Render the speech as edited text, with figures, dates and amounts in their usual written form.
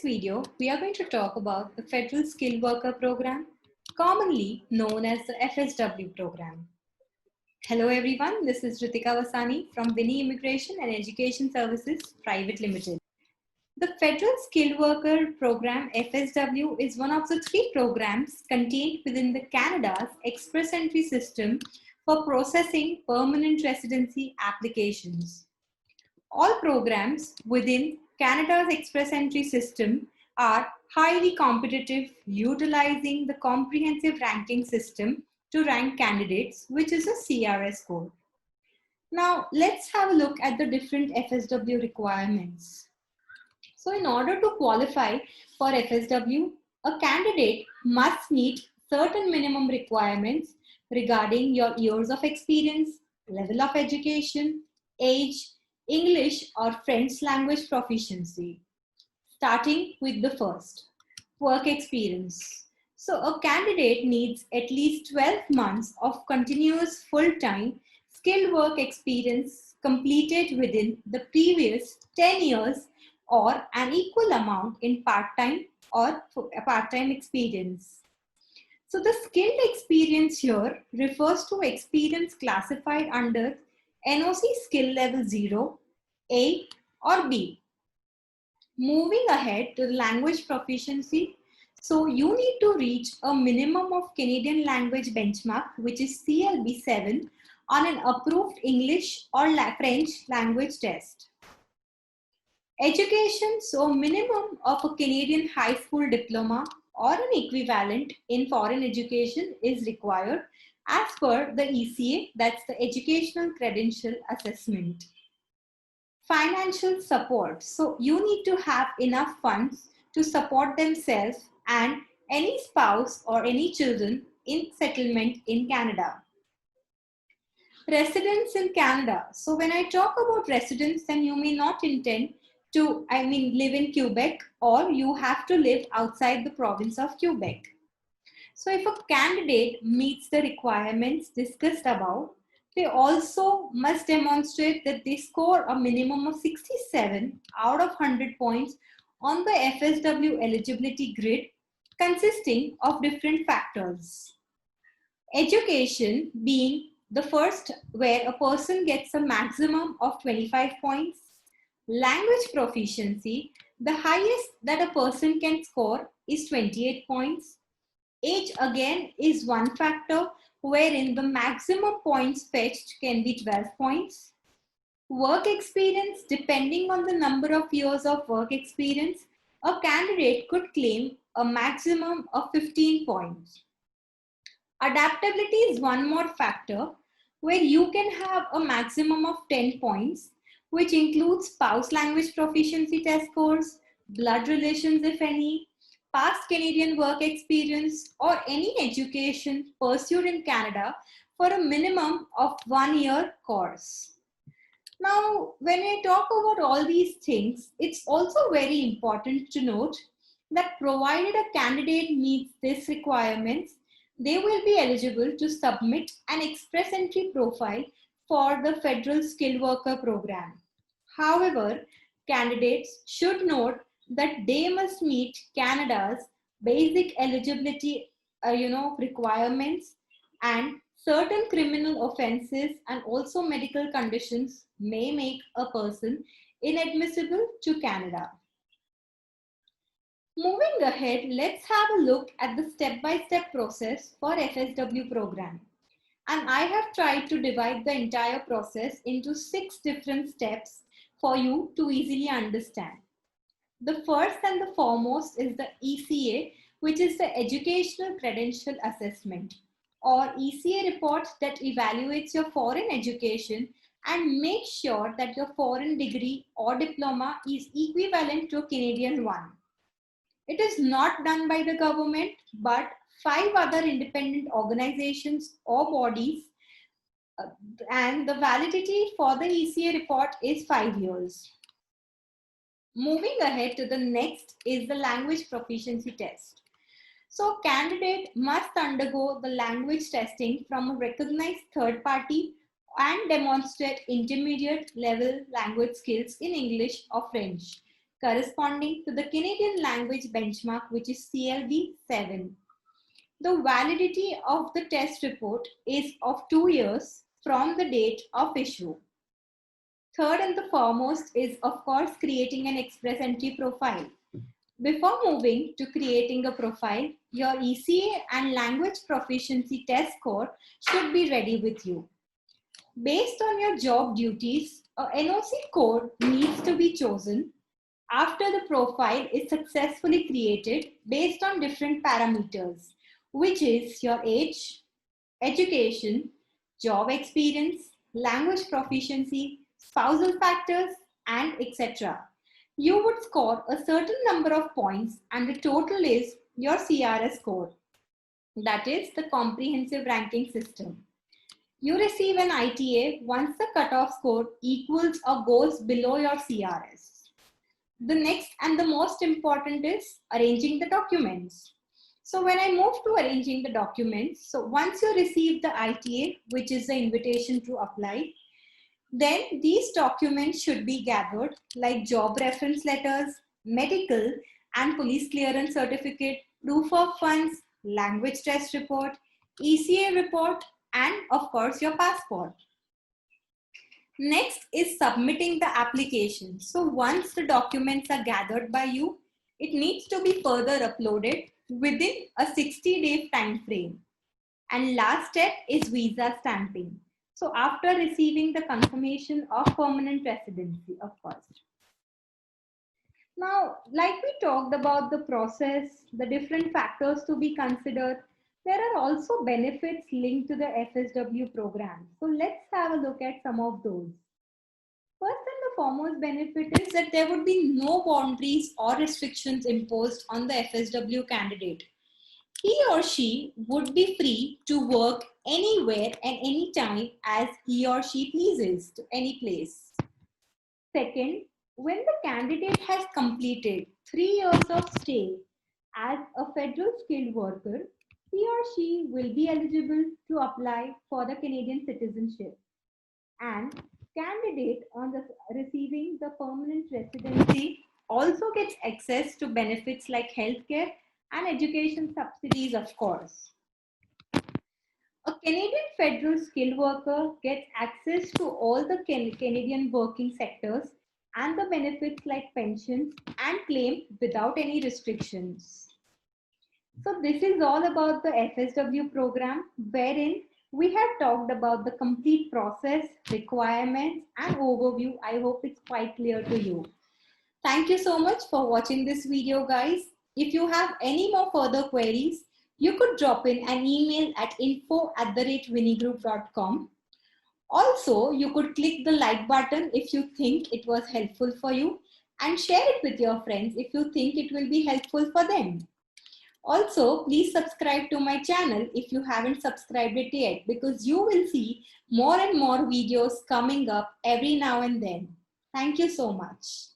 video, we are going to talk about the Federal Skilled Worker Program, commonly known as the FSW program. Hello everyone, this is Ritika Vasani from Vinny Immigration and Education Services Private Limited. The Federal Skilled Worker Program FSW is one of the three programs contained within the Canada's Express Entry system for processing permanent residency applications. All programs within Canada's Express Entry system are highly competitive, utilizing the comprehensive ranking system to rank candidates, which is a CRS score. Now, let's have a look at the different FSW requirements. So, in order to qualify for FSW, a candidate must meet certain minimum requirements regarding your years of experience, level of education, age, English or French language proficiency. Starting with the first, work experience. So a candidate needs at least 12 months of continuous full-time skilled work experience completed within the previous 10 years or an equal amount in part-time or part-time experience. So the skilled experience here refers to experience classified under NOC skill level 0, A or B. Moving ahead to the language proficiency. So you need to reach a minimum of Canadian language benchmark, which is CLB 7 on an approved English or French language test. Education, so minimum of a Canadian high school diploma or an equivalent in foreign education is required as per the ECA, that's the Educational Credential Assessment. Financial support. So you need to have enough funds to support themselves and any spouse or any children in settlement in Canada. Residence in Canada. So when I talk about residence, then you may not intend to, live in Quebec, or you have to live outside the province of Quebec. So if a candidate meets the requirements discussed above, they also must demonstrate that they score a minimum of 67 out of 100 points on the FSW eligibility grid, consisting of different factors. Education being the first, where a person gets a maximum of 25 points. Language proficiency, the highest that a person can score is 28 points. Age again is one factor, wherein the maximum points fetched can be 12 points. Work experience, depending on the number of years of work experience, a candidate could claim a maximum of 15 points. Adaptability is one more factor, where you can have a maximum of 10 points, which includes spouse language proficiency test scores, blood relations if any, past Canadian work experience, or any education pursued in Canada for a minimum of 1 year course. Now, when I talk about all these things, it's also very important to note that provided a candidate meets these requirements, they will be eligible to submit an express entry profile for the Federal Skilled Worker Program. However, candidates should note that they must meet Canada's basic eligibility requirements, and certain criminal offenses and also medical conditions may make a person inadmissible to Canada. Moving ahead, let's have a look at the step-by-step process for FSW program. And I have tried to divide the entire process into 6 different steps for you to easily understand. The first and the foremost is the ECA, which is the Educational Credential Assessment, or ECA report that evaluates your foreign education and makes sure that your foreign degree or diploma is equivalent to a Canadian one. It is not done by the government, but 5 other independent organizations or bodies, and the validity for the ECA report is 5 years. Moving ahead to the next is the language proficiency test. So candidate must undergo the language testing from a recognized third party and demonstrate intermediate level language skills in English or French, corresponding to the Canadian language benchmark, which is CLB 7. The validity of the test report is of 2 years from the date of issue. Third and the foremost is, of course, creating an express entry profile. Before moving to creating a profile, your ECA and language proficiency test score should be ready with you. Based on your job duties, a NOC code needs to be chosen after the profile is successfully created based on different parameters, which is your age, education, job experience, language proficiency, spousal factors, and etc. You would score a certain number of points and the total is your CRS score. That is the comprehensive ranking system. You receive an ITA once the cutoff score equals or goes below your CRS. The next and the most important is arranging the documents. So when I move to arranging the documents, so once you receive the ITA, which is the invitation to apply, then these documents should be gathered like job reference letters, medical and police clearance certificate, proof of funds, language test report, ECA report, and of course your passport. Next is submitting the application. So once the documents are gathered by you, it needs to be further uploaded within a 60-day time frame. And last step is visa stamping. So after receiving the confirmation of permanent residency, of course. Now, like we talked about the process, the different factors to be considered, there are also benefits linked to the FSW program. So let's have a look at some of those. First and the foremost benefit is that there would be no boundaries or restrictions imposed on the FSW candidate. He or she would be free to work anywhere and anytime as he or she pleases to any place. Second, when the candidate has completed 3 years of stay as a federal skilled worker, he or she will be eligible to apply for the Canadian citizenship. And candidate on the receiving the permanent residency also gets access to benefits like healthcare and education subsidies, of course. A Canadian federal skilled worker gets access to all the Canadian working sectors and the benefits like pensions and claim without any restrictions. So this is all about the FSW program, wherein we have talked about the complete process, requirements, and overview. I hope it's quite clear to you. Thank you so much for watching this video, guys. If you have any more further queries, you could drop in an email at info@winigroup.com. Also, you could click the like button if you think it was helpful for you and share it with your friends if you think it will be helpful for them. Also, please subscribe to my channel if you haven't subscribed it yet, because you will see more and more videos coming up every now and then. Thank you so much.